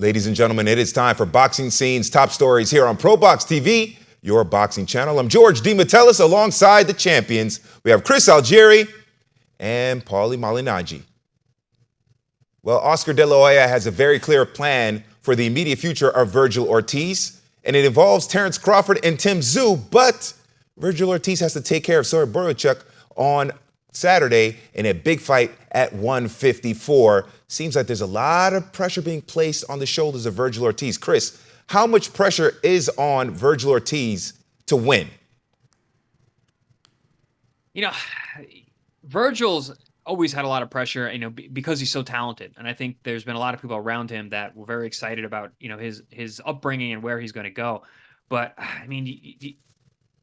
Ladies and gentlemen, it is time for Boxing Scene's top stories here on ProBox TV, your boxing channel. I'm George DeMatteis alongside the champions. We have Chris Algieri and Paulie Malignaggi. Well, Oscar De La Hoya has a very clear plan for the immediate future of Vergil Ortiz, and it involves Terrence Crawford and Tszyu, but Vergil Ortiz has to take care of Tszyu Burachuk on Saturday in a big fight at 154. Seems like there's a lot of pressure being placed on the shoulders of Vergil Ortiz. Chris, how much pressure is on Vergil Ortiz to win? You know, Vergil's always had a lot of pressure, because he's so talented. And I think there's been a lot of people around him that were very excited about, his upbringing and where he's going to go. But I mean,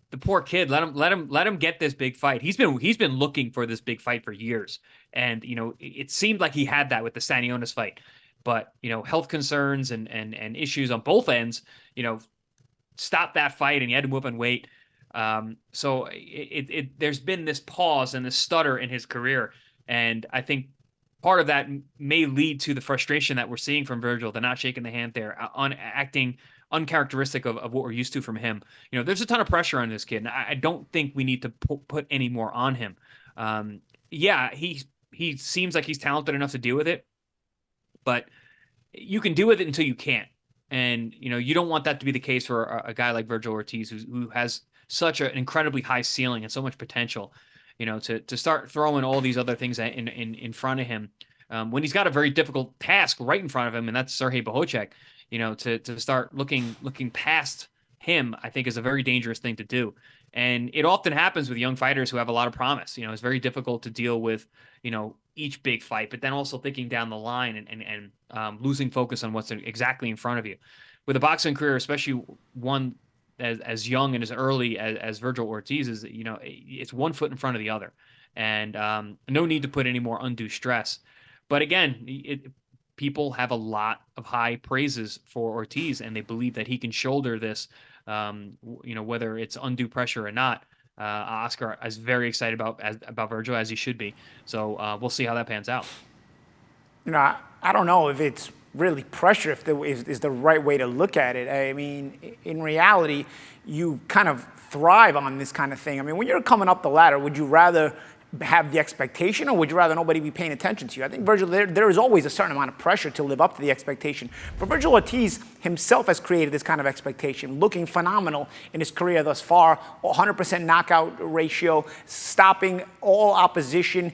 the poor kid, let him get this big fight. He's been looking for this big fight for years. And, it seemed like he had that with the Stanionis fight. But, health concerns and issues on both ends, stopped that fight and he had to move up and wait. So there's been this pause and this stutter in his career. And I think part of that may lead to the frustration that we're seeing from Vergil, the not shaking the hand there, acting uncharacteristic of what we're used to from him. There's a ton of pressure on this kid, and I don't think we need to put any more on him. Yeah, he seems like he's talented enough to deal with it, but you can deal with it until you can't. And, you don't want that to be the case for a guy like Vergil Ortiz, who has such an incredibly high ceiling and so much potential, to start throwing all these other things in front of him when he's got a very difficult task right in front of him, and that's Tszyu Burachuk. To start looking past him, I think is a very dangerous thing to do. And it often happens with young fighters who have a lot of promise. It's very difficult to deal with, each big fight, but then also thinking down the line and losing focus on what's exactly in front of you. With a boxing career, especially one as young and as early as Vergil Ortiz is, it's one foot in front of the other. And no need to put any more undue stress. But again, people have a lot of high praises for Ortiz, and they believe that he can shoulder this, whether it's undue pressure or not. Oscar is very excited about Vergil, as he should be. So we'll see how that pans out. I don't know if it's really pressure, if is the right way to look at it. I mean, in reality, you kind of thrive on this kind of thing. I mean, when you're coming up the ladder, would you rather have the expectation, or would you rather nobody be paying attention to you? I think Vergil, there is always a certain amount of pressure to live up to the expectation. But Vergil Ortiz himself has created this kind of expectation, looking phenomenal in his career thus far, 100% knockout ratio, stopping all opposition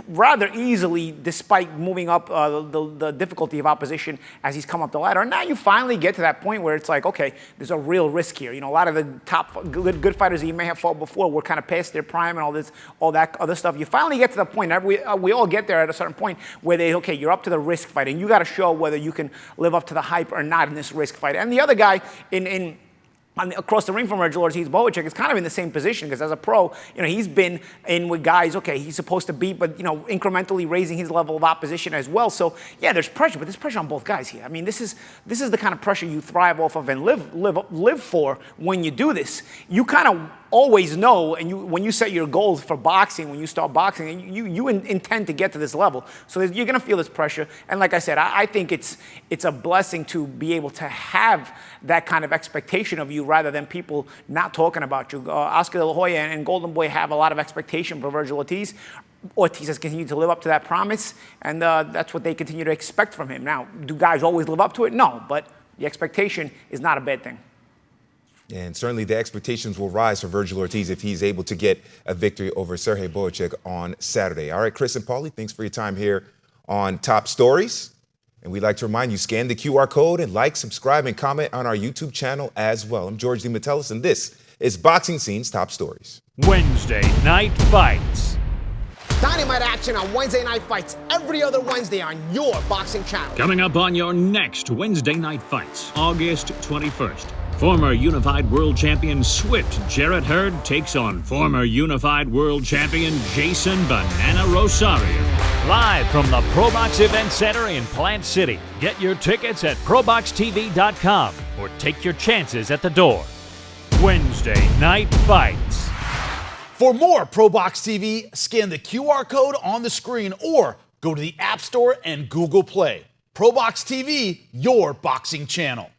rather easily, despite moving up the difficulty of opposition as he's come up the ladder. And now you finally get to that point where it's like, okay, there's a real risk here. A lot of the top good fighters that you may have fought before were kind of past their prime and all that other stuff. You finally get to the point, we all get there at a certain point where okay, you're up to the risk fight, and you got to show whether you can live up to the hype or not in this risk fight. And the other guy across the ring from Vergil Ortiz, Burachuk is kind of in the same position, because as a pro, he's been in with guys, okay, he's supposed to beat, but, incrementally raising his level of opposition as well. So, yeah, there's pressure, but there's pressure on both guys here. I mean, this is the kind of pressure you thrive off of and live for when you do this. You kind of always know, and when you set your goals for boxing, when you start boxing, you intend to get to this level. So you're going to feel this pressure. And like I said, I think it's a blessing to be able to have that kind of expectation of you, rather than people not talking about you. Oscar De La Hoya and Golden Boy have a lot of expectation for Vergil Ortiz. Ortiz has continued to live up to that promise, and that's what they continue to expect from him. Now, do guys always live up to it? No, but the expectation is not a bad thing. And certainly the expectations will rise for Vergil Ortiz if he's able to get a victory over Tszyu Burachuk on Saturday. All right, Chris and Paulie, thanks for your time here on Top Stories. And we'd like to remind you, scan the QR code and like, subscribe, and comment on our YouTube channel as well. I'm George DeMatteis, and this is Boxing Scene's Top Stories. Wednesday Night Fights. Dynamite action on Wednesday Night Fights every other Wednesday on your boxing channel. Coming up on your next Wednesday Night Fights, August 21st. Former Unified World Champion Swift Jarrett Hurd takes on former Unified World Champion Jason Banana Rosario. Live from the ProBox Event Center in Plant City. Get your tickets at proboxtv.com or take your chances at the door. Wednesday Night Fights. For more ProBox TV, scan the QR code on the screen or go to the App Store and Google Play. ProBox TV, your boxing channel.